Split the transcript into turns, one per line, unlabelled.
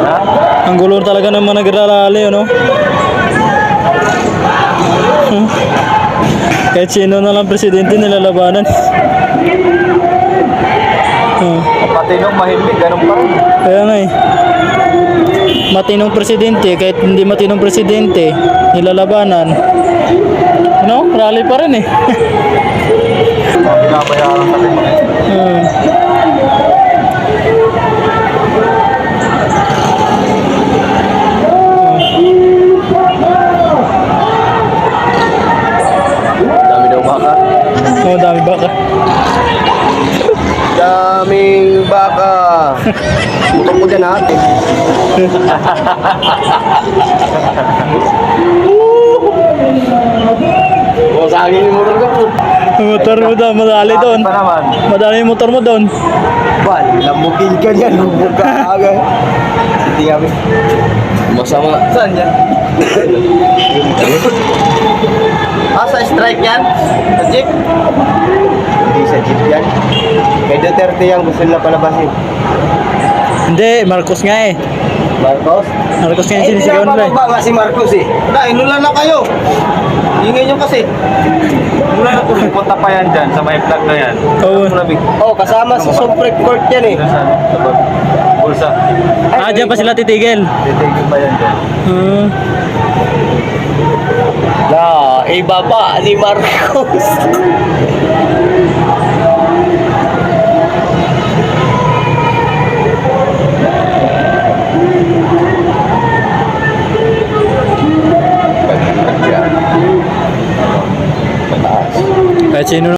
Ha?
Ang gulo talaga ng mga nagrarally, ano? Kahit sino na lang presidente nilalabanan.
Pati nung mahimbing, ganun pa rin.
Kaya nga eh. Matinong presidente, kahit hindi matinong presidente, nilalabanan. Ano? Rally pa rin eh.
Binabayaran sa rin. Dami daw baka.
Oh, dami baka.
Daming baka. Putok mo dyan ha. O sa akin yung motor ko.
Motor mo daw, madali doon.
Pa naman.
Madali yung motor mo doon.
Wal, lambukin ka dyan. Lubog ka agad. Hindi kami. Masama. Saan yan? Sa strike yan? Sa jeep? Hindi sa jeep yan. Kay Duterte yan gusto nila palabasin.
Hindi, Marcos nga eh.
Marcos?
Marcos nga yung sinisigawan mo eh.
Pinapababa nga si Marcos eh. Inulan na kayo. Ingay nyo kasi. Inulan na pumunta pa yan dyan sa may flag na yan.
Oo.
Kasama sa Supreme Court yan eh. Bulsa.
Dyan pa sila titigil.
Titigil pa yan dyan.
Ibaba ni Marcos.
Kahit sino